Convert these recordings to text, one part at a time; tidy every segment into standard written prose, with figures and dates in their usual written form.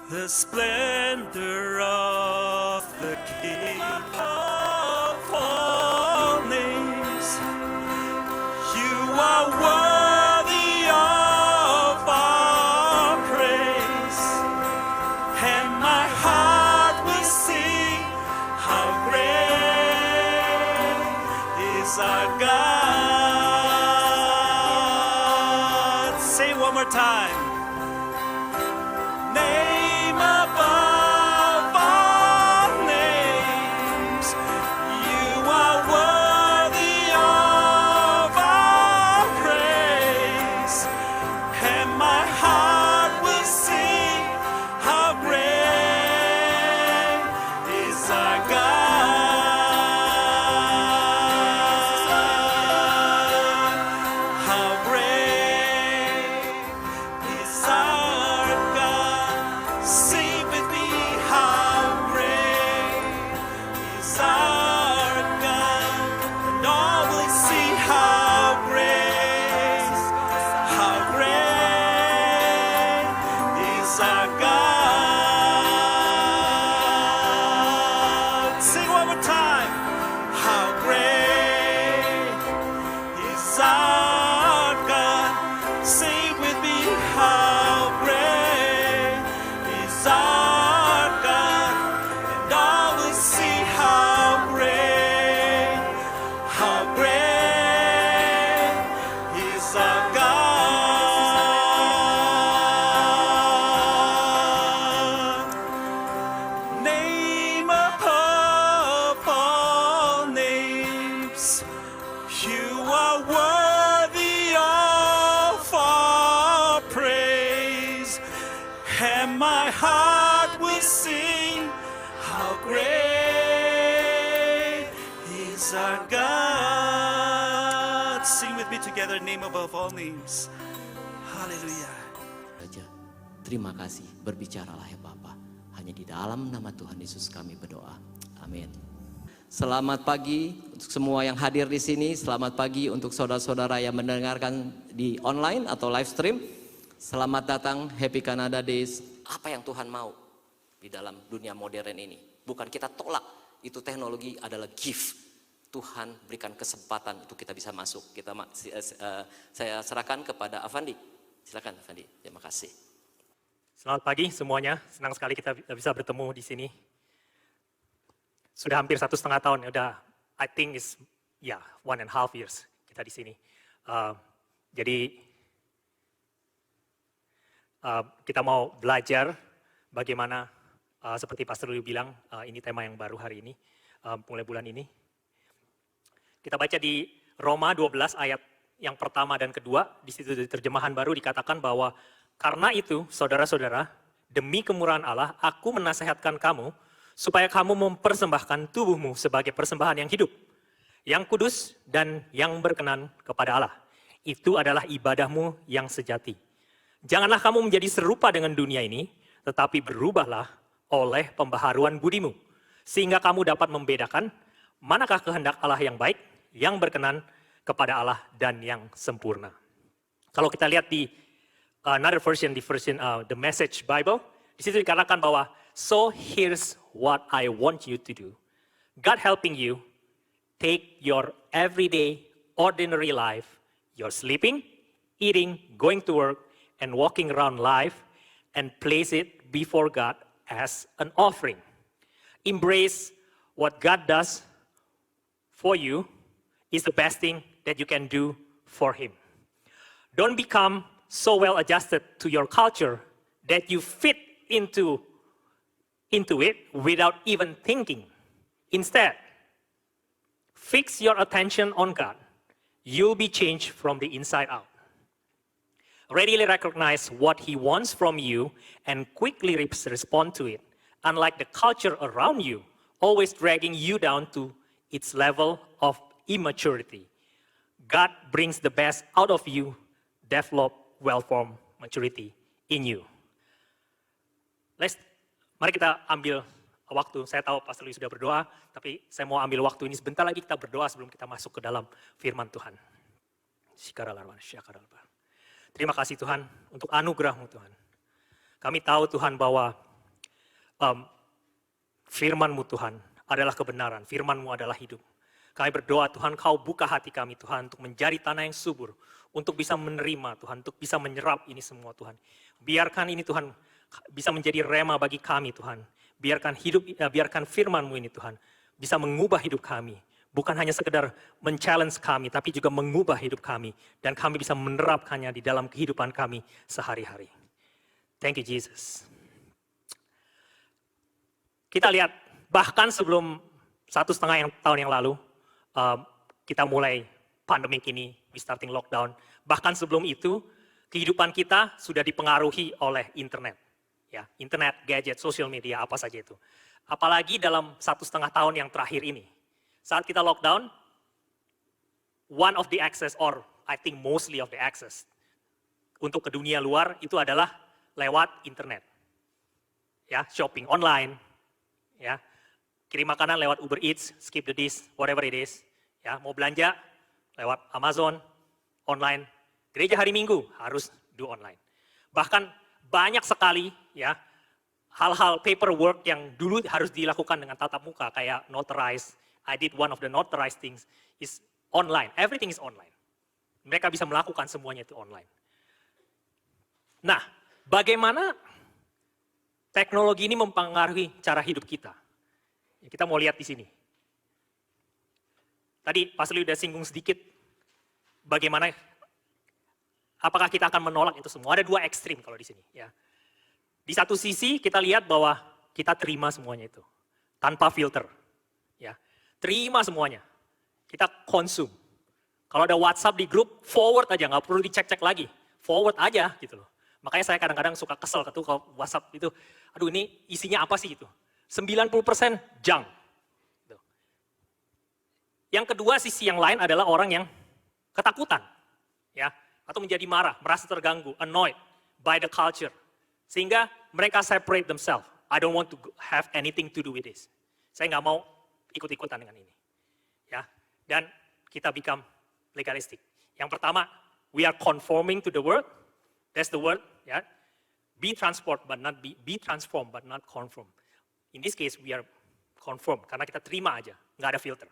the splendor of the King of all names. You are worthy of our praise, and my heart will sing how great is our God. Say it one more time. Name above all names, you are worthy of our praise, and my heart will sing how great is our God. How great is our God. Sing with me, how great is our God. And all will see how great is our God. Sing one more time. How great is our God. Sing with me, how great is our God. And all will see how great is our God. Name above all names, you are worthy of our praise, and my heart will sing how great is our God. Sing with me together, name above all names. Hallelujah. Raja, terima kasih, berbicaralah ya Bapa. Hanya di dalam nama Tuhan Yesus kami berdoa. Amin. Selamat pagi untuk semua yang hadir di sini. Selamat pagi untuk saudara-saudara yang mendengarkan di online atau live stream. Selamat datang Happy Canada Days. Apa yang Tuhan mau di dalam dunia modern ini? Bukan kita tolak, itu teknologi adalah gift. Tuhan berikan kesempatan untuk kita bisa masuk. Saya serahkan kepada Avandi. Silakan Avandi. Terima kasih. Selamat pagi semuanya, senang sekali kita bisa bertemu di sini. Sudah hampir 1,5 tahun, udah I think is 1.5 years kita di sini. Jadi kita mau belajar bagaimana seperti Pastor Lui bilang, ini tema yang baru hari ini, mulai bulan ini. Kita baca di Roma 12 ayat yang pertama dan kedua, di situ di terjemahan baru dikatakan bahwa karena itu, saudara-saudara, demi kemurahan Allah, aku menasehatkan kamu supaya kamu mempersembahkan tubuhmu sebagai persembahan yang hidup, yang kudus dan yang berkenan kepada Allah. Itu adalah ibadahmu yang sejati. Janganlah kamu menjadi serupa dengan dunia ini, tetapi berubahlah oleh pembaharuan budimu, sehingga kamu dapat membedakan manakah kehendak Allah yang baik, yang berkenan kepada Allah dan yang sempurna. Kalau kita lihat di another version, the Message Bible, di situ dikatakan bahwa so here's what I want you to do. God helping you take your everyday, ordinary life, your sleeping, eating, going to work, and walking around life, and place it before God as an offering. Embrace what God does for you is the best thing that you can do for Him. Don't become so well adjusted to your culture that you fit into it without even thinking. Instead, fix your attention on God. You'll be changed from the inside out. Readily recognize what He wants from you and quickly respond to it, unlike the culture around you, always dragging you down to its level of immaturity. God brings the best out of you, develop well-formed maturity in you. Mari kita ambil waktu. Saya tahu Pastor Louis sudah berdoa, tapi saya mau ambil waktu ini sebentar lagi kita berdoa sebelum kita masuk ke dalam firman Tuhan. Terima kasih Tuhan untuk anugerah-Mu Tuhan. Kami tahu Tuhan bahwa firman-Mu Tuhan adalah kebenaran, firman-Mu adalah hidup. Kami berdoa Tuhan, Kau buka hati kami Tuhan untuk menjadi tanah yang subur, untuk bisa menerima Tuhan, untuk bisa menyerap ini semua Tuhan. Biarkan ini Tuhan bisa menjadi rema bagi kami Tuhan. Biarkan firman-Mu ini Tuhan bisa mengubah hidup kami. Bukan hanya sekedar men-challenge kami, tapi juga mengubah hidup kami. Dan kami bisa menerapkannya di dalam kehidupan kami sehari-hari. Thank you Jesus. Kita lihat, bahkan sebelum 1,5 tahun yang lalu, kita mulai pandemik ini, we starting lockdown. Bahkan sebelum itu, kehidupan kita sudah dipengaruhi oleh internet. Ya, internet, gadget, social media, apa saja itu. Apalagi dalam 1,5 tahun yang terakhir ini. Saat kita lockdown, one of the access, or I think mostly of the access, untuk ke dunia luar itu adalah lewat internet. Ya, shopping online, ya, kirim makanan lewat Uber Eats, skip the dish, whatever it is. Ya, mau belanja lewat Amazon, online. Gereja hari Minggu harus do online. Bahkan banyak sekali ya hal-hal paperwork yang dulu harus dilakukan dengan tatap muka kayak notarize. I did one of the notarized things is online. Everything is online. Mereka bisa melakukan semuanya itu online. Nah, bagaimana teknologi ini mempengaruhi cara hidup kita? Kita mau lihat di sini. Tadi Pastor Lee udah singgung sedikit bagaimana, apakah kita akan menolak itu semua. Ada dua ekstrim kalau di sini. Ya. Di satu sisi kita lihat bahwa kita terima semuanya itu. Tanpa filter. Ya. Terima semuanya. Kita konsum. Kalau ada WhatsApp di grup, forward aja, nggak perlu dicek-cek lagi. Forward aja gitu loh. Makanya saya kadang-kadang suka kesel gitu kalau WhatsApp itu, aduh ini isinya apa sih gitu. 90% junk. Gitu. Yang kedua sisi yang lain adalah orang yang ketakutan. Ya, atau menjadi marah, merasa terganggu, annoyed by the culture. Sehingga mereka separate themselves. I don't want to have anything to do with this. Saya nggak mau ikut-ikutan dengan ini. Ya, dan kita become legalistic. Yang pertama, we are conforming to the world. That's the word, ya. Be transformed but not conform. In this case, we are conform karena kita terima aja, nggak ada filter.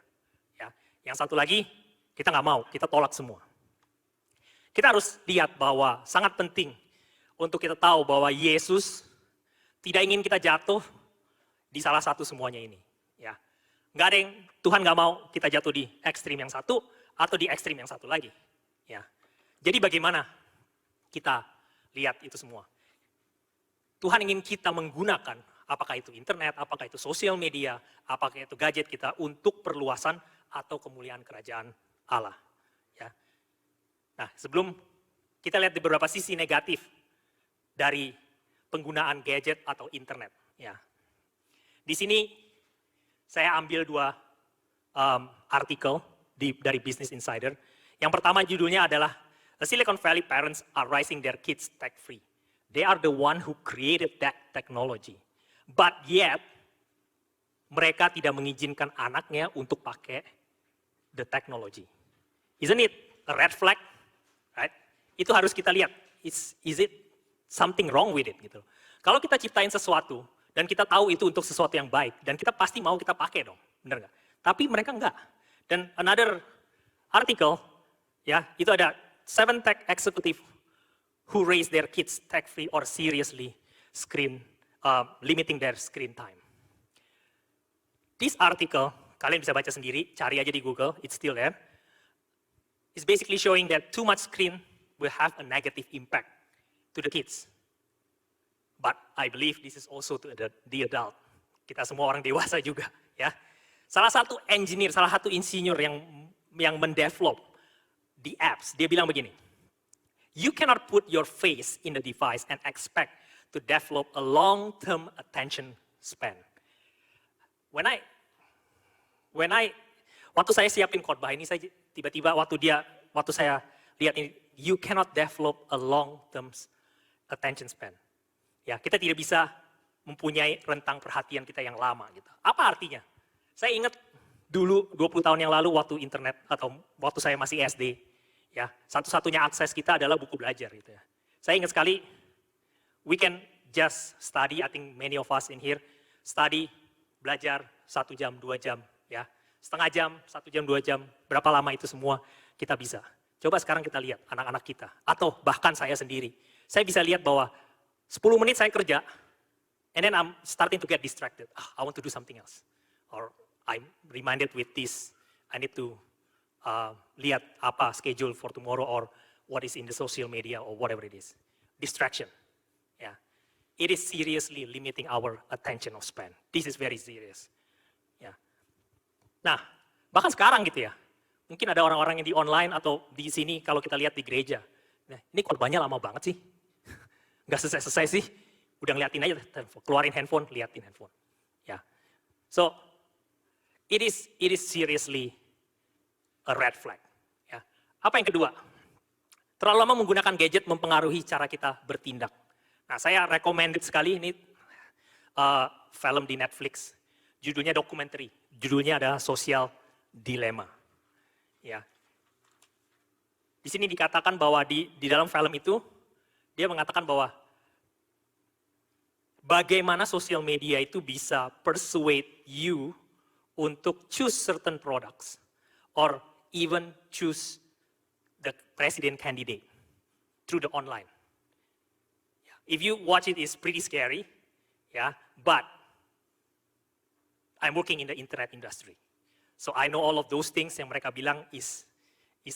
Ya. Yang satu lagi, kita nggak mau, kita tolak semua. Kita harus lihat bahwa sangat penting untuk kita tahu bahwa Yesus tidak ingin kita jatuh di salah satu semuanya ini. Ya. Nggak ada yang, Tuhan nggak mau kita jatuh di ekstrim yang satu atau di ekstrim yang satu lagi. Ya. Jadi bagaimana kita lihat itu semua? Tuhan ingin kita menggunakan, apakah itu internet, apakah itu sosial media, apakah itu gadget kita untuk perluasan atau kemuliaan kerajaan Allah. Ya. Nah, sebelum kita lihat di beberapa sisi negatif dari penggunaan gadget atau internet. Ya. Di sini saya ambil dua artikel dari Business Insider. Yang pertama judulnya adalah The Silicon Valley parents are raising their kids tech-free. They are the one who created that technology. But yet, mereka tidak mengizinkan anaknya untuk pakai the technology. Isn't it a red flag? Right? Itu harus kita lihat. Is it something wrong with it? Gitu. Kalau kita ciptain sesuatu, dan kita tahu itu untuk sesuatu yang baik, dan kita pasti mau kita pakai dong. Benar nggak? Tapi mereka enggak. Dan another article, ya, itu ada 7 tech executive who raise their kids tech-free or seriously limiting their screen time. This article, kalian bisa baca sendiri, cari aja di Google, it's still there. It's basically showing that too much screen will have a negative impact to the kids. But I believe this is also to the adult. Kita semua orang dewasa juga, ya. Salah satu engineer, salah satu insinyur yang mendevelop the apps, dia bilang begini, you cannot put your face in the device and expect to develop a long-term attention span. Waktu saya siapin khotbah ini, saya tiba-tiba waktu saya lihat ini, you cannot develop a long-term attention span. Ya, kita tidak bisa mempunyai rentang perhatian kita yang lama gitu. Apa artinya? Saya ingat dulu 20 tahun yang lalu waktu internet atau waktu saya masih SD, ya, satu-satunya akses kita adalah buku belajar gitu ya. Saya ingat sekali, we can just study, I think many of us in here, study, belajar 1 jam, 2 jam, ya, setengah jam, 1 jam, 2 jam, berapa lama itu semua kita bisa. Coba sekarang kita lihat anak-anak kita, atau bahkan saya sendiri. Saya bisa lihat bahwa 10 menit saya kerja, and then I'm starting to get distracted. I want to do something else. Or I'm reminded with this, I need to lihat apa schedule for tomorrow or what is in the social media or whatever it is. Distraction. Yeah. It is seriously limiting our attention of span. This is very serious. Yeah. Nah, bahkan sekarang gitu ya, mungkin ada orang-orang yang di online atau di sini kalau kita lihat di gereja. Nah, ini khotbahnya lama banget sih. Nggak selesai-selesai sih. Udah ngeliatin aja, keluarin handphone, liatin handphone. Ya. So, it is seriously a red flag. Ya. Apa yang kedua? Terlalu lama menggunakan gadget mempengaruhi cara kita bertindak. Nah, saya recommended sekali ini film di Netflix. Judulnya dokumenter. Judulnya adalah Social Dilemma. Ya. Di sini dikatakan bahwa di dalam film itu, dia mengatakan bahwa bagaimana sosial media itu bisa persuade you untuk choose certain products or even choose the president candidate through the online. If you watch it, it's pretty scary, yeah. But I'm working in the internet industry, so I know all of those things yang mereka bilang is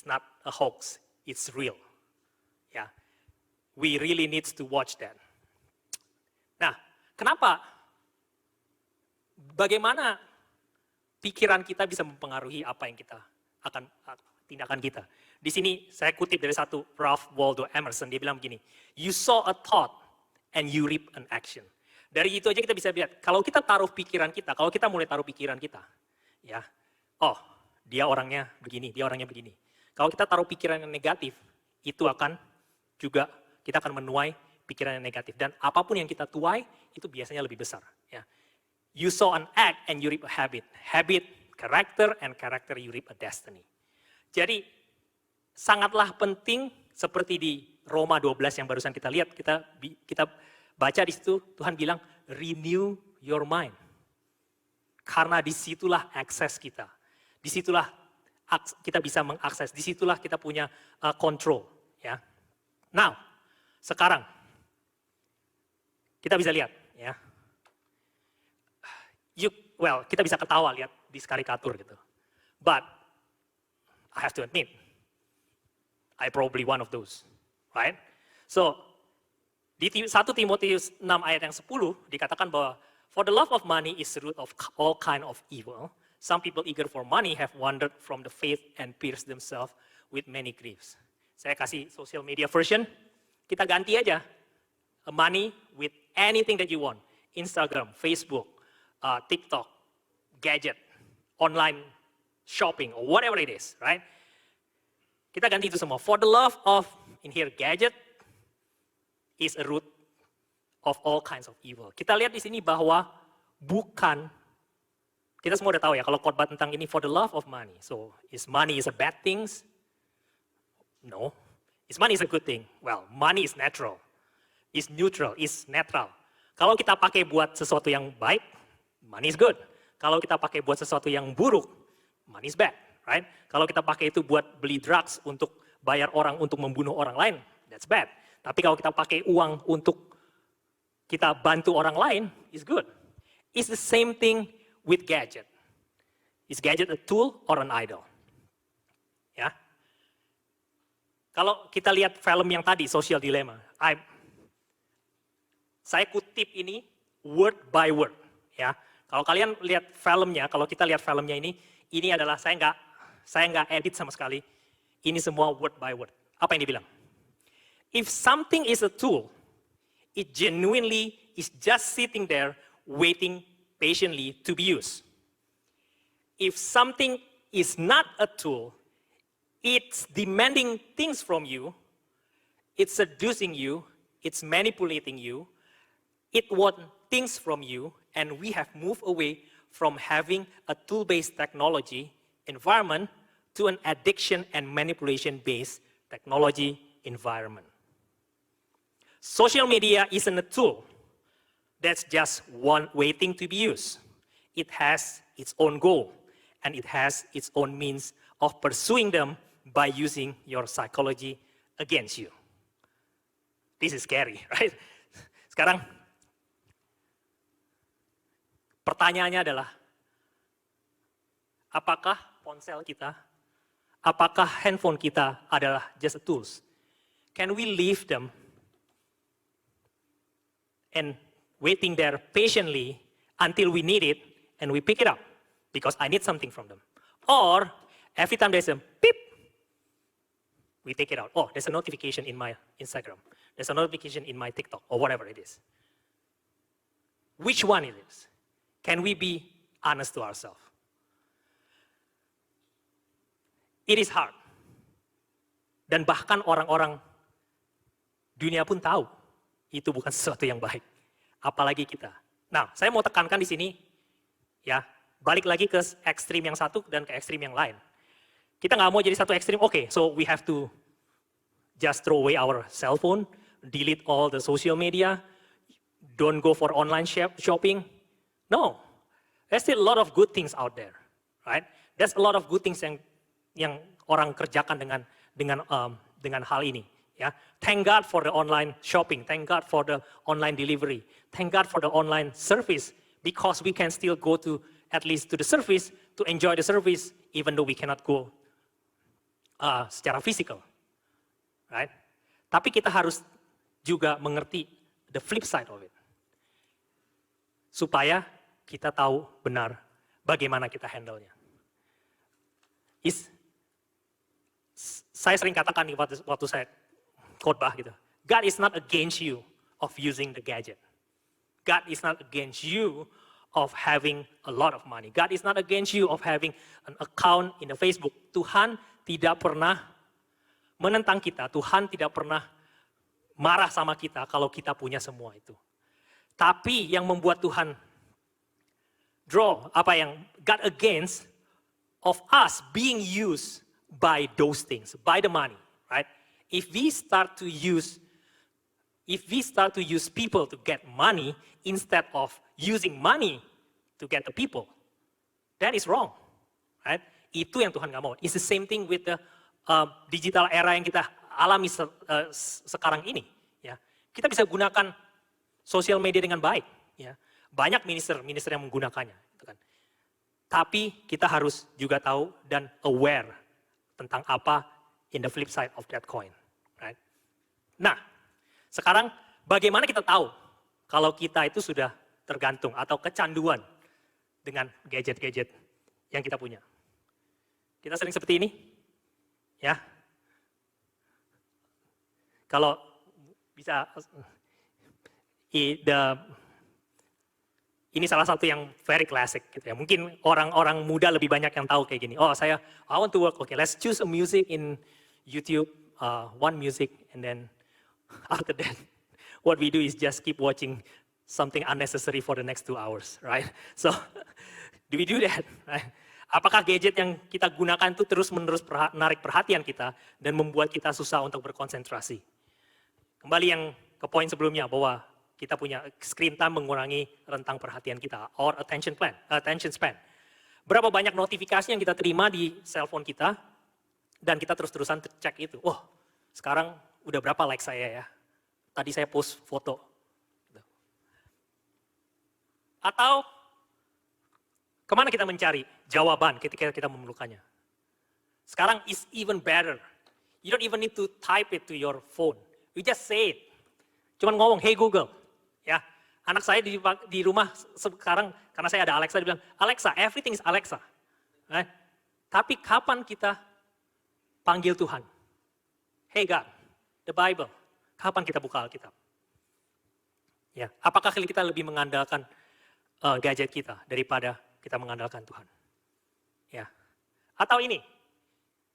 not a hoax, it's real, yeah. We really need to watch that. Nah, kenapa? Bagaimana pikiran kita bisa mempengaruhi apa yang kita akan tindakan kita? Di sini saya kutip dari satu Ralph Waldo Emerson, dia bilang begini, you sow a thought and you reap an action. Dari itu aja kita bisa lihat, kalau kita taruh pikiran kita, kalau kita mulai taruh pikiran kita, ya, oh dia orangnya begini, dia orangnya begini. Kalau kita taruh pikiran yang negatif, itu akan juga kita akan menuai pikiran yang negatif. Dan apapun yang kita tuai, itu biasanya lebih besar. Ya. You sow an act and you reap a habit. Habit, character, and character you reap a destiny. Jadi, sangatlah penting seperti di Roma 12 yang barusan kita lihat, kita baca di situ, Tuhan bilang, renew your mind. Karena disitulah akses kita. Disitulah kita bisa mengakses, disitulah kita punya control. Ya. Now, sekarang, kita bisa lihat, ya. Kita bisa ketawa lihat di karikatur gitu. But, I have to admit, I probably one of those, right? So, di 1 Timotius 6 ayat yang 10 dikatakan bahwa for the love of money is the root of all kind of evil. Some people eager for money have wandered from the faith and pierced themselves with many griefs. Saya kasih social media version, kita ganti aja money with anything that you want. Instagram, Facebook, TikTok, gadget, online shopping, or whatever it is, right? Kita ganti itu semua. For the love of, in here, gadget is a root of all kinds of evil. Kita lihat di sini bahwa bukan, kita semua udah tahu ya, kalau khotbah tentang ini, for the love of money. So, is money is a bad thing? No. Is money is a good thing? Well, money is natural. Is neutral, is netral. Kalau kita pakai buat sesuatu yang baik, money is good. Kalau kita pakai buat sesuatu yang buruk, money is bad, right? Kalau kita pakai itu buat beli drugs untuk bayar orang untuk membunuh orang lain, that's bad. Tapi kalau kita pakai uang untuk kita bantu orang lain, is good. It's the same thing with gadget. Is gadget a tool or an idol? Ya. Kalau kita lihat film yang tadi, Social Dilemma, saya kutip ini word by word, ya. Kalau kalian lihat filmnya, kalau kita lihat filmnya ini adalah saya nggak edit sama sekali. Ini semua word by word. Apa yang dibilang? If something is a tool, it genuinely is just sitting there waiting patiently to be used. If something is not a tool, it's demanding things from you, it's seducing you, it's manipulating you, it wants things from you, and we have moved away from having a tool-based technology environment to an addiction and manipulation-based technology environment. Social media isn't a tool, that's just one waiting to be used. It has its own goal, and it has its own means of pursuing them by using your psychology against you. This is scary, right? Sekarang, pertanyaannya adalah, apakah ponsel kita, apakah handphone kita adalah just a tools? Can we leave them and waiting there patiently until we need it and we pick it up because I need something from them? Or every time there's a beep, we take it out. Oh, there's a notification in my Instagram. There's a notification in my TikTok or whatever it is. Which one it is? Can we be honest to ourselves? It is hard. Dan bahkan orang-orang dunia pun tahu itu bukan sesuatu yang baik. Apalagi kita. Nah, saya mau tekankan di sini, ya, balik lagi ke ekstrim yang satu dan ke ekstrim yang lain. Kita nggak mau jadi satu ekstrim, oke, so we have to just throw away our cell phone, delete all the social media, don't go for online shopping. No, there's still a lot of good things out there, right? There's a lot of good things yang orang kerjakan dengan hal ini. Ya, thank God for the online shopping, thank God for the online delivery, thank God for the online service, because we can still go to at least to the service to enjoy the service, even though we cannot go secara physical, right? Tapi kita harus juga mengerti the flip side of it, supaya kita tahu benar bagaimana kita handle-nya. Saya sering katakan nih waktu saya khotbah gitu, God is not against you of using the gadget. God is not against you of having a lot of money. God is not against you of having an account in the Facebook. Tuhan tidak pernah menentang kita, Tuhan tidak pernah marah sama kita kalau kita punya semua itu. Tapi yang membuat Tuhan God against of us being used by those things, by the money, right? If we start to use people to get money instead of using money to get the people, that is wrong, right? Itu yang Tuhan nggak mau. It's the same thing with the digital era yang kita alami sekarang ini. Ya, kita bisa gunakan sosial media dengan baik. Ya, banyak minister yang menggunakannya. Gitu kan. Tapi kita harus juga tahu dan aware tentang apa in the flip side of that coin. Right? Nah, sekarang bagaimana kita tahu kalau kita itu sudah tergantung atau kecanduan dengan gadget-gadget yang kita punya? Kita sering seperti ini, ya. Kalau bisa, ini salah satu yang very classic gitu ya. Mungkin orang-orang muda lebih banyak yang tahu kayak gini. Oh, I want to work. Okay, let's choose a music in YouTube. One music, and then after that, what we do is just keep watching something unnecessary for the next 2 hours, right? So, do we do that? Right? Apakah gadget yang kita gunakan itu terus-menerus menarik perhatian kita dan membuat kita susah untuk berkonsentrasi? Kembali yang ke poin sebelumnya bahwa kita punya screen time mengurangi rentang perhatian kita, or attention span. Berapa banyak notifikasi yang kita terima di cellphone kita, dan kita terus-terusan cek itu. Oh, sekarang udah berapa like saya ya? Tadi saya post foto. Atau kemana kita mencari jawaban ketika kita memerlukannya? Sekarang is even better. You don't even need to type it to your phone. You just say it. Cuman ngomong, hey Google. Ya, anak saya di rumah sekarang, karena saya ada Alexa, dia bilang, Alexa, everything is Alexa. Right? Tapi kapan kita panggil Tuhan? Hey God, the Bible. Kapan kita buka Alkitab? Ya, apakah kita lebih mengandalkan gadget kita daripada kita mengandalkan Tuhan? Ya. Atau ini,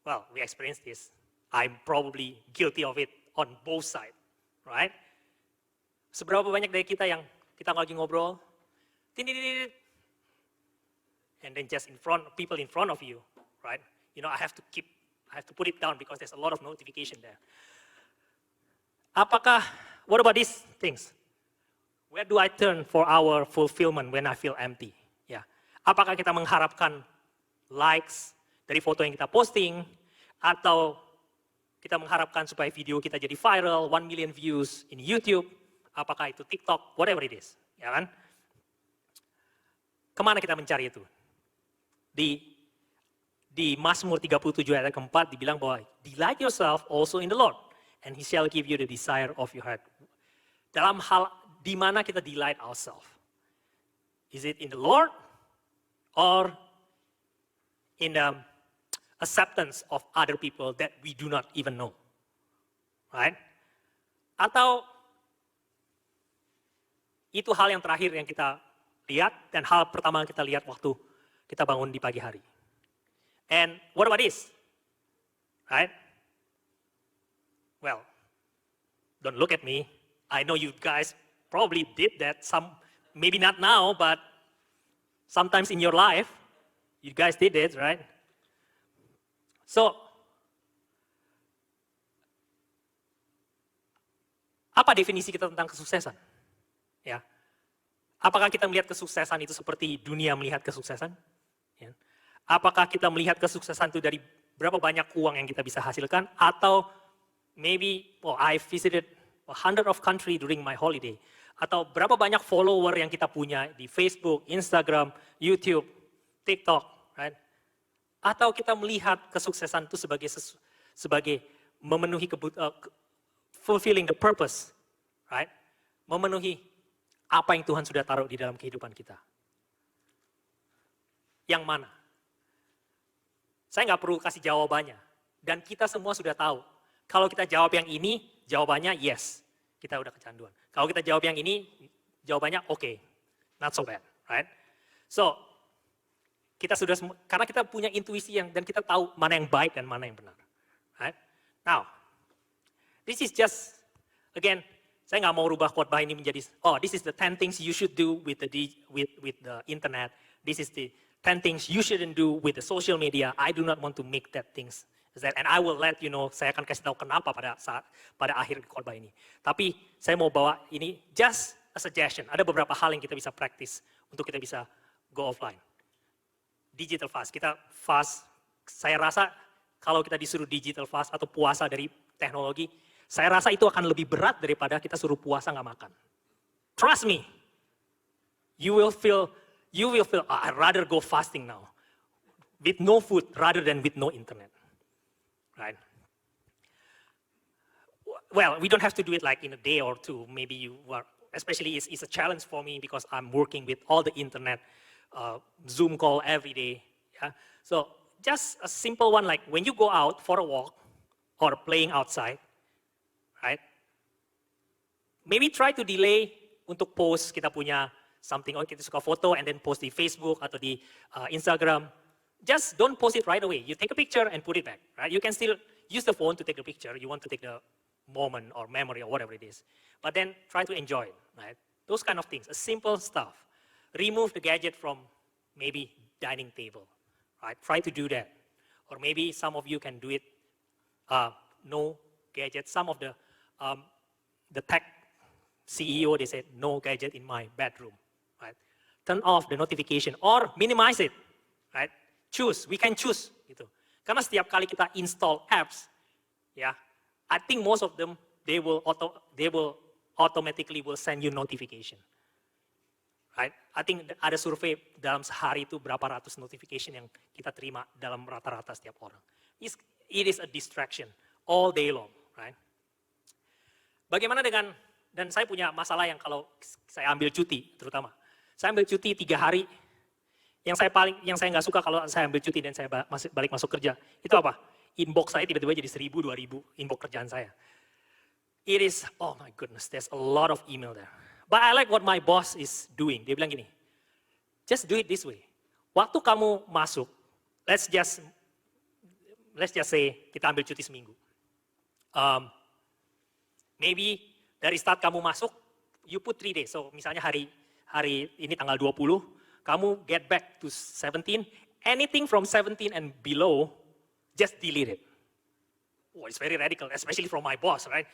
well, we experience this. I'm probably guilty of it on both sides, right? Seberapa banyak dari kita yang kita lagi ngobrol, and then just people in front of you, right? You know, I have to put it down because there's a lot of notification there. What about these things? Where do I turn for our fulfillment when I feel empty? Ya, apakah kita mengharapkan likes dari foto yang kita posting, atau kita mengharapkan supaya video kita jadi viral, 1 million views in YouTube, apakah itu TikTok, whatever it is, ya kan? Kemana kita mencari itu? Di Mazmur 37 ayat keempat dibilang bahwa delight yourself also in the Lord, and He shall give you the desire of your heart. Dalam hal di mana kita delight ourselves? Is it in the Lord or in the acceptance of other people that we do not even know? Right? Atau itu hal yang terakhir yang kita lihat dan hal pertama yang kita lihat waktu kita bangun di pagi hari. And what about this? Right? Well, don't look at me. I know you guys probably did that. Some, maybe not now, but sometimes in your life, you guys did it, right? So, apa definisi kita tentang kesuksesan? Ya, apakah kita melihat kesuksesan itu seperti dunia melihat kesuksesan? Ya. Apakah kita melihat kesuksesan itu dari berapa banyak uang yang kita bisa hasilkan, atau maybe, well, I visited 100 of country during my holiday, atau berapa banyak follower yang kita punya di Facebook, Instagram, YouTube, TikTok, right? Atau kita melihat kesuksesan itu sebagai memenuhi fulfilling the purpose, right? Memenuhi apa yang Tuhan sudah taruh di dalam kehidupan kita. Yang mana? Saya nggak perlu kasih jawabannya. Dan kita semua sudah tahu. Kalau kita jawab yang ini, jawabannya yes. Kita udah kecanduan. Kalau kita jawab yang ini, jawabannya okay. Not so bad, right? So, kita sudah, karena kita punya intuisi dan kita tahu mana yang baik dan mana yang benar. Right? Now, this is just, again, saya nggak mau rubah khotbah ini menjadi, oh, this is the 10 things you should do with the internet. This is the 10 things you shouldn't do with the social media. I do not want to make that things. And I will let you know, saya akan kasih tahu kenapa pada akhir khotbah ini. Tapi saya mau bawa ini just a suggestion. Ada beberapa hal yang kita bisa practice untuk kita bisa go offline. Digital fast, kita fast, saya rasa kalau kita disuruh digital fast atau puasa dari teknologi, saya rasa itu akan lebih berat daripada kita suruh puasa nggak makan. Trust me, you will feel, I'd rather go fasting now, with no food rather than with no internet, right? Well, we don't have to do it like in a day or two. Maybe you are, especially it's a challenge for me because I'm working with all the internet, Zoom call every day. Yeah? So just a simple one, like when you go out for a walk or playing outside, right? Maybe try to delay untuk post, kita punya something, kita suka foto and then post di Facebook atau di Instagram. Just don't post it right away. You take a picture and put it back, right? You can still use the phone to take the picture. You want to take the moment or memory or whatever it is. But then try to enjoy it, right? Those kind of things, simple stuff. Remove the gadget from maybe dining table, right? Try to do that. Or maybe some of you can do it, no gadget. Some of the tech CEO, they said, no gadget in my bedroom, right? Turn off the notification or minimize it, right? Choose, we can choose, gitu. Karena setiap kali kita install apps, ya, I think most of them, they will automatically will send you notification. Right? I think ada survei dalam sehari itu berapa ratus notification yang kita terima dalam rata-rata setiap orang. It is a distraction all day long, right? Bagaimana dengan, dan saya punya masalah yang kalau saya ambil cuti terutama. Saya ambil cuti 3 hari, yang saya nggak suka kalau saya ambil cuti dan saya balik masuk kerja, itu apa? Inbox saya tiba-tiba jadi 1000, 2000 inbox kerjaan saya. It is, oh my goodness, there's a lot of email there. But I like what my boss is doing. Dia bilang gini, just do it this way. Waktu kamu masuk, let's just say kita ambil cuti seminggu. Maybe dari start kamu masuk, you put 3 days. So misalnya hari ini tanggal 20, kamu get back to 17. Anything from 17 and below, just delete it. Oh, it's very radical, especially from my boss, right?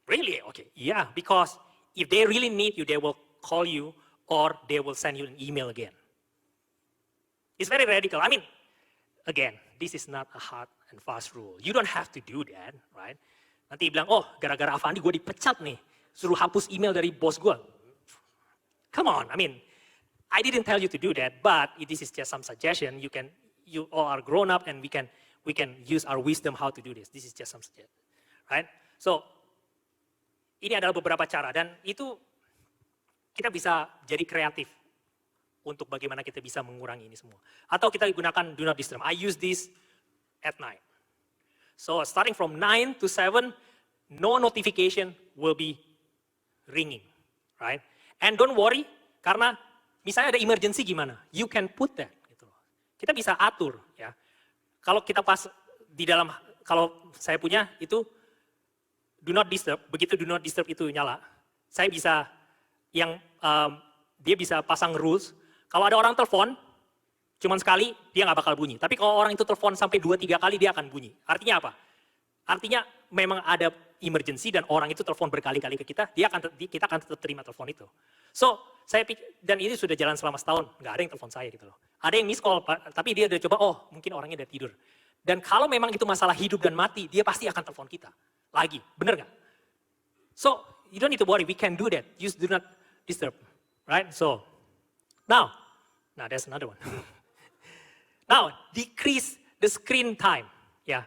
Really? Okay, yeah, because if they really need you, they will call you or they will send you an email again. It's very radical. I mean, again, this is not a hard and fast rule. You don't have to do that, right? Nanti bilang, oh gara-gara Avandi gue dipecat nih, suruh hapus email dari bos gue. Come on, I mean, I didn't tell you to do that, but this is just some suggestion. You all are grown up and we can use our wisdom how to do this. This is just some suggestion, right? So, ini adalah beberapa cara dan itu kita bisa jadi kreatif untuk bagaimana kita bisa mengurangi ini semua. Atau kita gunakan do not disturb. I use this at night. So starting from 9 to 7, no notification will be ringing, right? And don't worry, karena misalnya ada emergency gimana? You can put that. Gitu. Kita bisa atur, ya. Kalau kita pas di dalam, kalau saya punya itu do not disturb, begitu do not disturb itu nyala, saya bisa dia bisa pasang rules. Kalau ada orang telepon, cuman sekali dia nggak bakal bunyi. Tapi kalau orang itu telepon sampai 2-3 kali dia akan bunyi. Artinya apa? Artinya memang ada emergency dan orang itu telepon berkali-kali ke kita, kita akan tetap terima telepon itu. So saya pikir, dan ini sudah jalan selama setahun, nggak ada yang telepon saya gitu loh. Ada yang miss call, tapi dia udah coba, oh mungkin orangnya udah tidur. Dan kalau memang itu masalah hidup dan mati, dia pasti akan telepon kita lagi, bener nggak? So you don't need to worry, we can do that. Use do not disturb, right? So now there's another one. Now decrease the screen time, ya.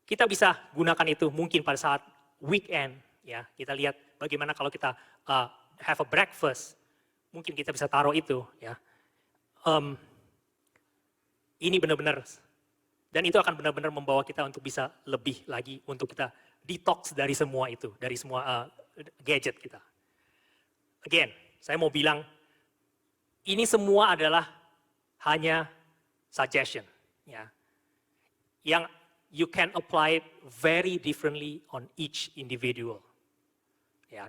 Kita bisa gunakan itu mungkin pada saat weekend, ya. Kita lihat bagaimana kalau kita have a breakfast, mungkin kita bisa taruh itu, ya. Ini benar-benar, dan itu akan benar-benar membawa kita untuk bisa lebih lagi untuk kita detox dari semua itu, dari semua gadget kita. Again, saya mau bilang, ini semua adalah hanya suggestion, ya. Yang you can apply it very differently on each individual. Ya.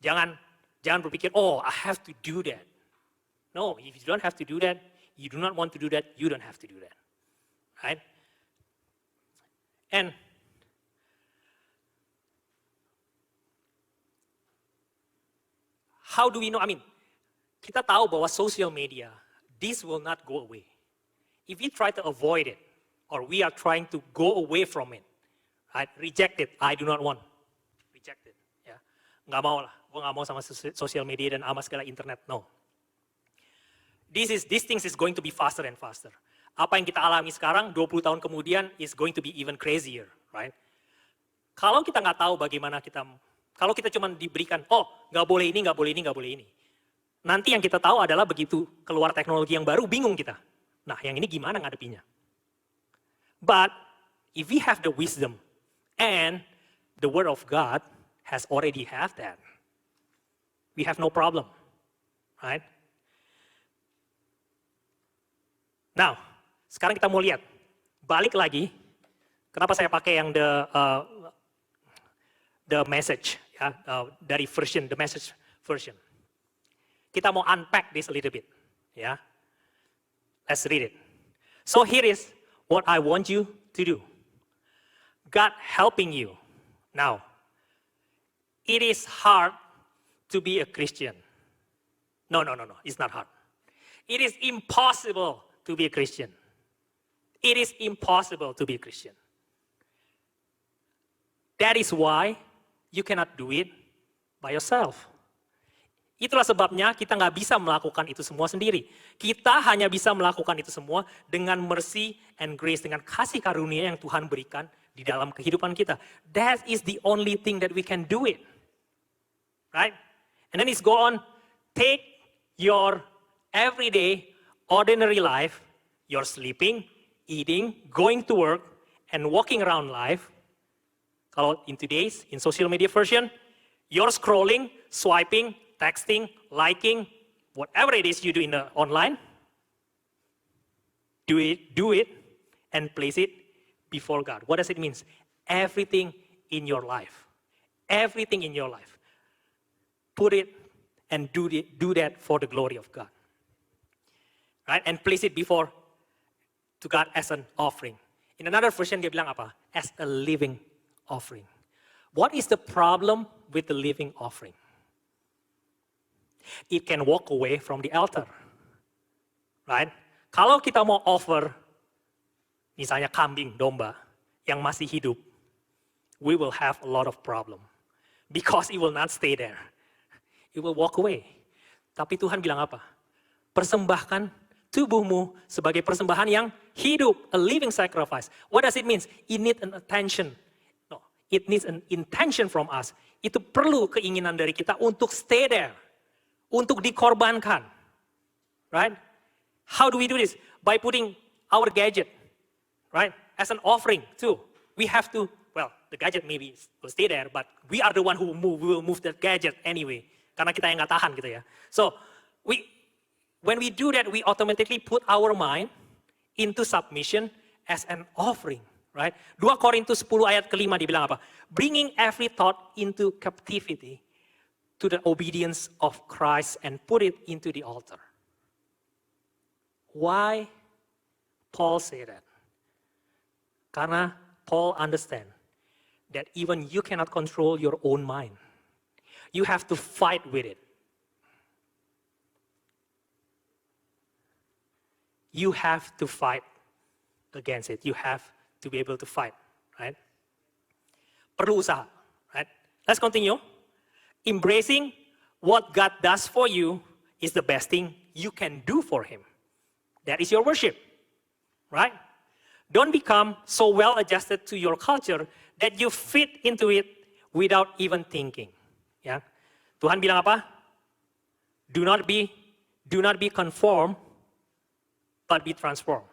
Jangan berpikir, oh I have to do that. No, if you don't have to do that, you do not want to do that, you don't have to do that. Right? And how do we know? I mean, kita tahu bahwa social media, this will not go away. If we try to avoid it, or we are trying to go away from it, right? Reject it. I do not want. Reject it. Ya, nggak mau lah. Gue nggak mau sama social media dan sama segala internet. No. These things is going to be faster and faster. Apa yang kita alami sekarang, 20 tahun kemudian is going to be even crazier, right? Kalau kita nggak tahu bagaimana kalau kita cuma diberikan, oh nggak boleh ini, nggak boleh ini, nggak boleh ini. Nanti yang kita tahu adalah begitu keluar teknologi yang baru, bingung kita. Nah, yang ini gimana ngadepinya? But if we have the wisdom and the word of God has already have that, we have no problem, right? Now, sekarang kita mau lihat, balik lagi, kenapa saya pakai yang the message, ya, dari version, the message version. Kita mau unpack this a little bit, ya. Let's read it. So here is what I want you to do. God helping you. Now, it is hard to be a Christian. No, it's not hard. It is impossible to be a Christian. It is impossible to be a Christian. That is why you cannot do it by yourself. Itulah sebabnya kita nggak bisa melakukan itu semua sendiri. Kita hanya bisa melakukan itu semua dengan mercy and grace, dengan kasih karunia yang Tuhan berikan di dalam kehidupan kita. That is the only thing that we can do it. Right? And then it's go on, take your everyday, ordinary life, your sleeping, eating, going to work, and walking around life. Kalau in today's, in social media version, you're scrolling, swiping, texting, liking, whatever it is you do in the online, do it, and place it before God. What does it mean? Everything in your life. Everything in your life. Put it and do that for the glory of God. Right? And place it before to God as an offering. In another version, dia bilang apa? As a living offering. What is the problem with the living offering? it can walk away from the altar. Right? Kalau kita mau offer, misalnya kambing, domba, yang masih hidup, we will have a lot of problem. Because it will not stay there. It will walk away. Tapi Tuhan bilang apa? Persembahkan tubuhmu sebagai persembahan yang hidup, a living sacrifice. What does it mean? It needs an attention. No, it needs an intention from us. Itu perlu keinginan dari kita untuk stay there. Untuk dikorbankan. Right? How do we do this? By putting our gadget, right, as an offering too. We have to, well, the gadget maybe will stay there, but we are the one who will move that gadget anyway. Karena kita yang nggak tahan gitu ya. So, when we do that, we automatically put our mind into submission as an offering, right? 2 Korintus 10 ayat ke-5 dibilang apa? Bringing every thought into captivity to the obedience of Christ and put it into the altar. Why Paul say that? Karena Paul understand that even you cannot control your own mind. You have to fight with it. You have to fight against it. You have to be able to fight, right? Perlu usaha, right? Let's continue. Embracing what God does for you is the best thing you can do for Him. That is your worship, right? Don't become so well adjusted to your culture that you fit into it without even thinking. Ya, Tuhan bilang apa? Do not be conformed, but be transformed.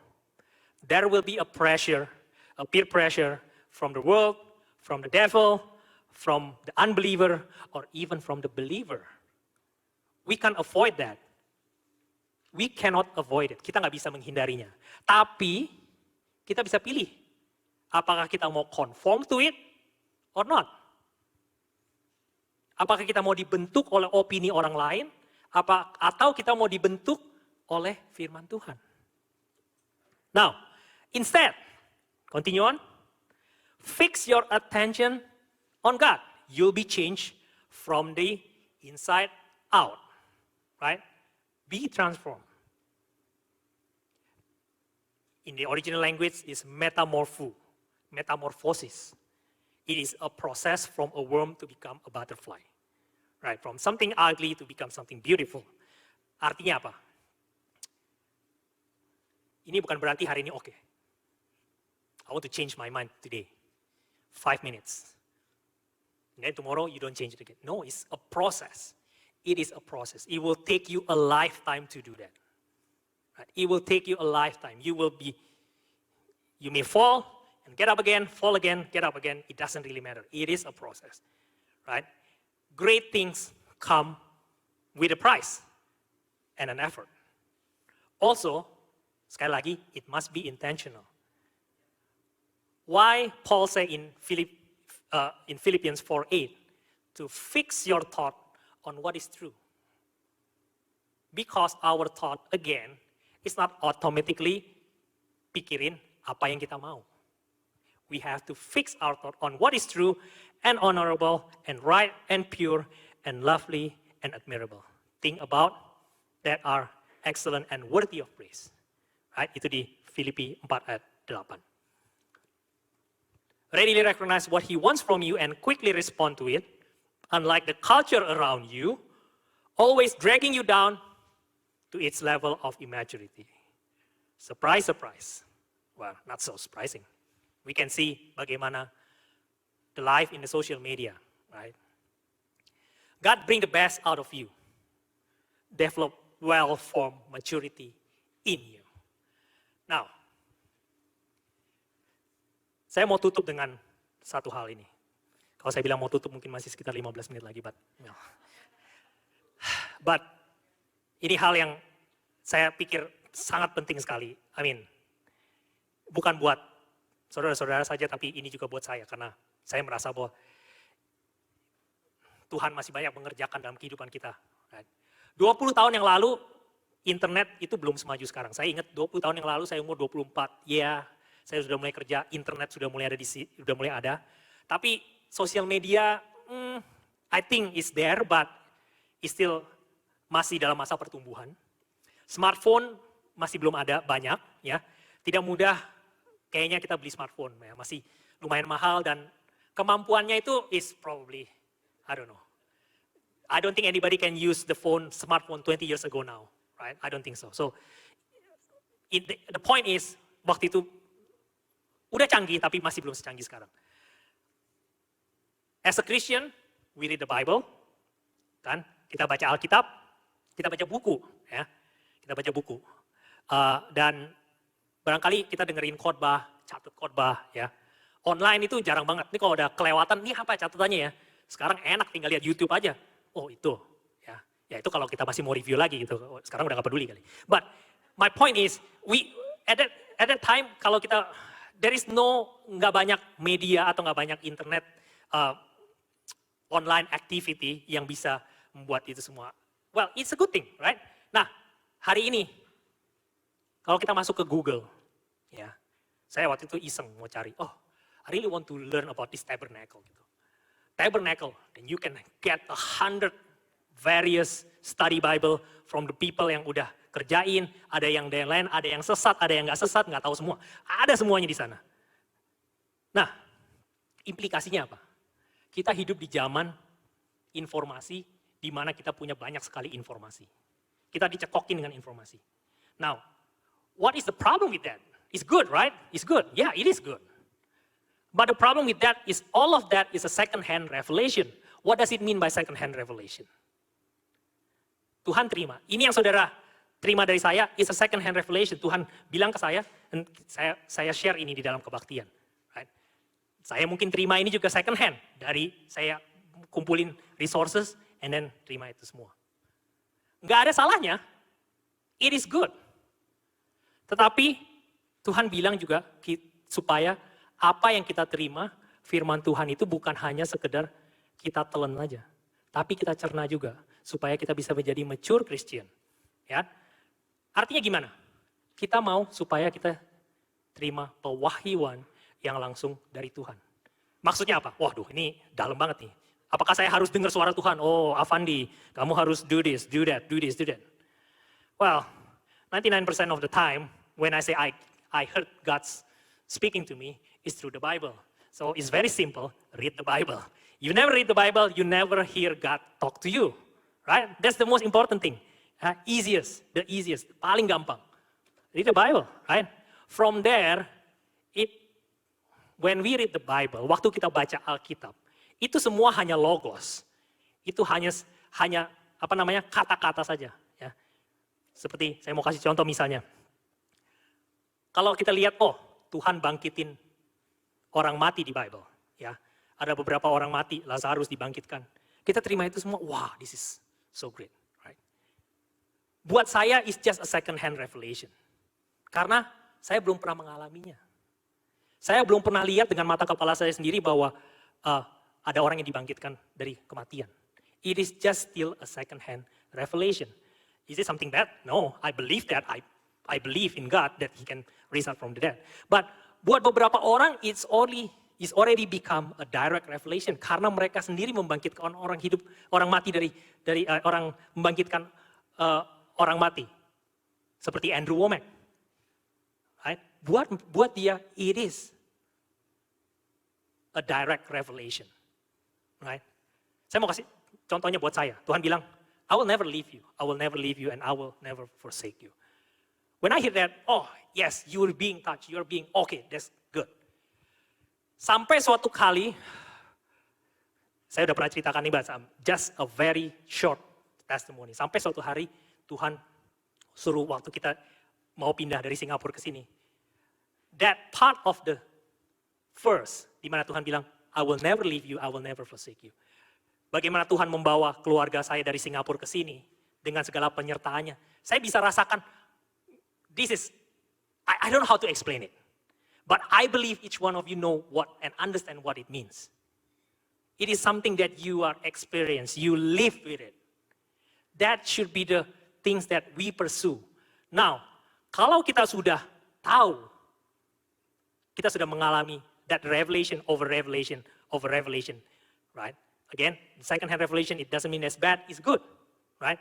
There will be a pressure, a peer pressure from the world, from the devil, from the unbeliever, or even from the believer. We can't avoid that. We cannot avoid it. Kita nggak bisa menghindarinya. Tapi kita bisa pilih apakah kita mau conform to it or not. Apakah kita mau dibentuk oleh opini orang lain, atau kita mau dibentuk oleh firman Tuhan. Now, instead, continue on, fix your attention on God. You'll be changed from the inside out, right? Be transformed. In the original language is metamorphosis. It is a process from a worm to become a butterfly. Right, from something ugly to become something beautiful. Artinya apa? Ini bukan berarti hari ini oke. I want to change my mind today. 5 minutes. And then tomorrow you don't change it again. No, it's a process. It is a process. It will take you a lifetime to do that. Right? It will take you a lifetime. You may fall and get up again, fall again, get up again. It doesn't really matter. It is a process. Right? Great things come with a price and an effort. Also, sekali lagi, it must be intentional. Why Paul say in Philippians 4:8 to fix your thought on what is true? Because our thought, again, is not automatically pikirin apa yang kita mau. We have to fix our thought on what is true and honorable and right and pure and lovely and admirable. Think about that are excellent and worthy of praise. Right? Itu di Filipi 4 ayat 8. Readily recognize what He wants from you and quickly respond to it, unlike the culture around you, always dragging you down to its level of immaturity. Surprise, surprise. Well, not so surprising. We can see bagaimana the life in the social media, right? God bring the best out of you. Develop well-formed maturity in you. Now, saya mau tutup dengan satu hal ini. Kalau saya bilang mau tutup mungkin masih sekitar 15 menit lagi, but ini hal yang saya pikir sangat penting sekali. I mean, bukan buat saudara-saudara saja, tapi ini juga buat saya, karena saya merasa bahwa Tuhan masih banyak mengerjakan dalam kehidupan kita. 20 tahun yang lalu, internet itu belum semaju sekarang. Saya ingat 20 tahun yang lalu, saya umur 24, saya sudah mulai kerja, internet sudah mulai ada. Tapi sosial media, I think is there, but it's still masih dalam masa pertumbuhan. Smartphone masih belum ada banyak, ya. Tidak mudah kayaknya kita beli smartphone, ya. Masih lumayan mahal dan kemampuannya itu is probably, I don't know. I don't think anybody can use the smartphone 20 years ago now, right? I don't think so. So the point is, waktu itu udah canggih tapi masih belum secanggih sekarang. As a Christian, we read the Bible, kan? Kita baca Alkitab, kita baca buku, ya. Kita baca buku. Dan barangkali kita dengerin khotbah, catat khotbah, ya. Online itu jarang banget. Ini kalau udah kelewatan, ini apa catatannya ya? Sekarang enak tinggal lihat YouTube aja. Oh itu, ya. Ya itu kalau kita masih mau review lagi gitu. Sekarang udah gak peduli kali. But my point is, we at that time kalau kita there is nggak banyak media atau nggak banyak internet online activity yang bisa membuat itu semua. Well, it's a good thing, right? Nah, hari ini kalau kita masuk ke Google, ya, saya waktu itu iseng mau cari, oh, I really want to learn about this tabernacle gitu. Tabernacle, then you can get 100 various study Bible from the people yang udah kerjain, ada yang lain, ada yang sesat, ada yang nggak sesat, nggak tahu semua. Ada semuanya di sana. Nah, implikasinya apa? Kita hidup di zaman informasi di mana kita punya banyak sekali informasi. Kita dicekokin dengan informasi. Now, what is the problem with that? It's good, right? It's good. Yeah, it is good. But the problem with that is all of that is a second-hand revelation. What does it mean by second-hand revelation? Tuhan terima. Ini yang saudara terima dari saya is a second-hand revelation. Tuhan bilang ke saya, dan saya share ini di dalam kebaktian. Right? Saya mungkin terima ini juga second-hand. Dari saya kumpulin resources, and then terima itu semua. Nggak ada salahnya. It is good. Tetapi Tuhan bilang juga supaya apa yang kita terima, firman Tuhan itu bukan hanya sekedar kita telan aja. Tapi kita cerna juga, supaya kita bisa menjadi mature Christian. Ya. Artinya gimana? Kita mau supaya kita terima pewahyuan yang langsung dari Tuhan. Maksudnya apa? Waduh, ini dalam banget nih. Apakah saya harus dengar suara Tuhan? Oh, Avandi, kamu harus do this, do that, do this, do that. Well, 99% of the time, when I say I heard God's speaking to me, is through the Bible. So it's very simple, read the Bible. You never read the Bible, you never hear God talk to you. Right? That's the most important thing. The easiest, paling gampang. Read the Bible, right? From there, when we read the Bible, waktu kita baca Alkitab, itu semua hanya logos. Itu hanya apa namanya kata-kata saja. Ya. Seperti saya mau kasih contoh misalnya. Kalau kita lihat, oh Tuhan bangkitin orang mati di Bible. Ya. Ada beberapa orang mati, Lazarus dibangkitkan. Kita terima itu semua, wah this is so great. Right? Buat saya, it's just a second-hand revelation. Karena saya belum pernah mengalaminya. Saya belum pernah lihat dengan mata kepala saya sendiri bahwa ada orang yang dibangkitkan dari kematian. It is just still a second-hand revelation. Is it something bad? No, I believe that. I believe in God that He can raise up from the dead. But buat beberapa orang, it's already become a direct revelation karena mereka sendiri membangkitkan orang hidup, orang mati dari orang membangkitkan orang mati, seperti Andrew Wommack. Right? Buat dia, it is a direct revelation. Right? Saya mau kasih contohnya buat saya. Tuhan bilang, I will never leave you. I will never leave you and I will never forsake you. When I hear that, oh yes, you are being touched, you are being, okay, that's good. Sampai suatu kali, saya udah pernah ceritakan nih, just a very short testimony. Sampai suatu hari, Tuhan suruh waktu kita mau pindah dari Singapura ke sini. That part of the verse, di mana Tuhan bilang, I will never leave you, I will never forsake you. Bagaimana Tuhan membawa keluarga saya dari Singapura ke sini, dengan segala penyertaannya. Saya bisa rasakan, I don't know how to explain it. But I believe each one of you know what and understand what it means. It is something that you are experienced, you live with it. That should be the things that we pursue. Now, kalau kita sudah tahu, kita sudah mengalami that revelation over revelation over revelation, right? Again, second-hand revelation, it doesn't mean it's bad, it's good, right?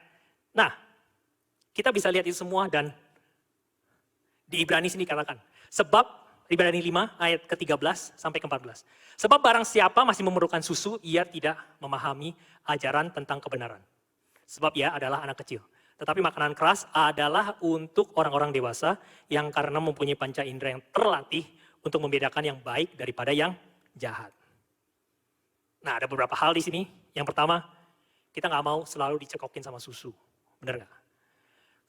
Nah, kita bisa lihat itu semua dan di Ibrani sini katakan, sebab Ibrani 5 ayat ke-13 sampai ke-14. Sebab barang siapa masih memerlukan susu, ia tidak memahami ajaran tentang kebenaran. Sebab ia adalah anak kecil. Tetapi makanan keras adalah untuk orang-orang dewasa yang karena mempunyai panca indera yang terlatih untuk membedakan yang baik daripada yang jahat. Nah, ada beberapa hal di sini. Yang pertama, kita nggak mau selalu dicekokin sama susu. Bener nggak?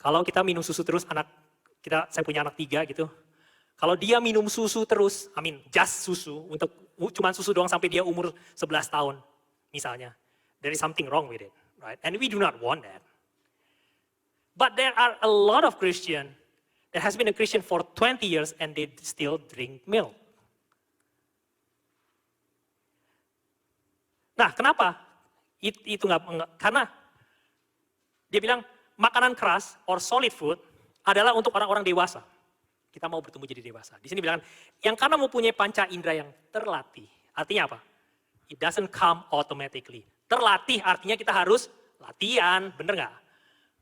Kalau kita minum susu terus, saya punya anak 3 gitu. Kalau dia minum susu terus, just susu, cuma susu doang sampai dia umur 11 tahun, misalnya. There is something wrong with it, right? And we do not want that. But there are a lot of Christian that has been a Christian for 20 years and they still drink milk. Nah, kenapa? Itu nggak, karena dia bilang makanan keras or solid food adalah untuk orang-orang dewasa. Kita mau bertumbuh jadi dewasa. Di sini bilang, yang karena mempunyai panca indera yang terlatih. Artinya apa? It doesn't come automatically. Terlatih artinya kita harus latihan, bener nggak?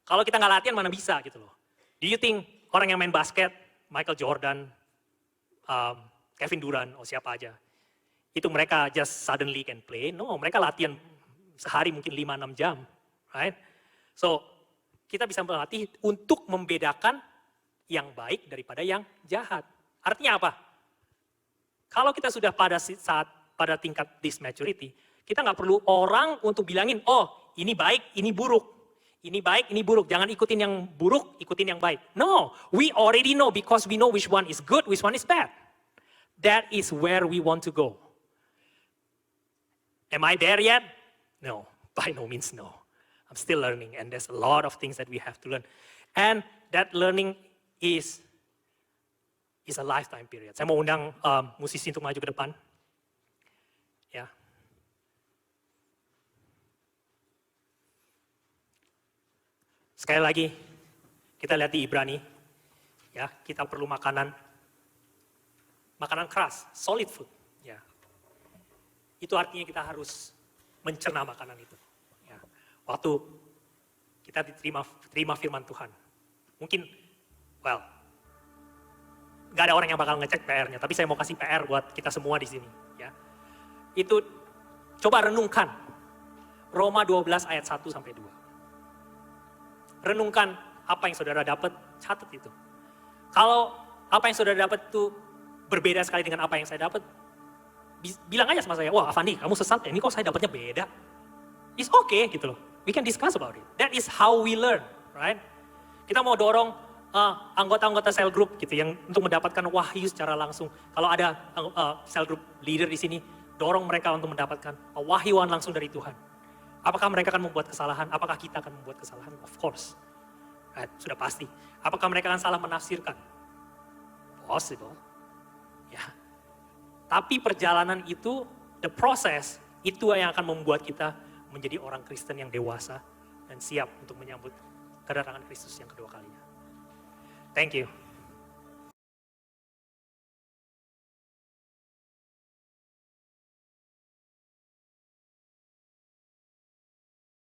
Kalau kita nggak latihan mana bisa gitu loh. Do you think orang yang main basket, Michael Jordan, Kevin Durant, siapa aja, itu mereka just suddenly can play? No, mereka latihan sehari mungkin 5-6 jam, right? So, kita bisa melatih untuk membedakan yang baik daripada yang jahat. Artinya apa? Kalau kita sudah pada tingkat this maturity, kita nggak perlu orang untuk bilangin, oh ini baik, ini buruk. Ini baik, ini buruk. Jangan ikutin yang buruk, ikutin yang baik. No, we already know because we know which one is good, which one is bad. That is where we want to go. Am I there yet? No, by no means no. I'm still learning and there's a lot of things that we have to learn. And that learning is a lifetime period. Saya mau undang musisi untuk maju ke depan. Ya. Sekali lagi, kita lihat di Ibrani, ya, kita perlu makanan keras, solid food. Ya. Itu artinya kita harus mencerna makanan itu. Ya. Waktu kita terima firman Tuhan, mungkin, nggak ada orang yang bakal ngecek PR-nya, tapi saya mau kasih PR buat kita semua di sini. Ya. Itu coba renungkan Roma 12 ayat 1 sampai 2. Renungkan apa yang saudara dapat, catat itu. Kalau apa yang saudara dapat itu berbeda sekali dengan apa yang saya dapat, bilang aja sama saya, wah Avandi kamu sesat ya, ini kok saya dapatnya beda. It's okay gitu loh, we can discuss about it. That is how we learn, right? Kita mau dorong anggota-anggota cell group gitu yang untuk mendapatkan wahyu secara langsung. Kalau ada cell group leader di sini, dorong mereka untuk mendapatkan wahyuan langsung dari Tuhan. Apakah mereka akan membuat kesalahan? Apakah kita akan membuat kesalahan? Of course. Right, sudah pasti. Apakah mereka akan salah menafsirkan? Possible. Ya. Tapi perjalanan itu, the process, itu yang akan membuat kita menjadi orang Kristen yang dewasa dan siap untuk menyambut kedatangan Kristus yang kedua kalinya. Thank you.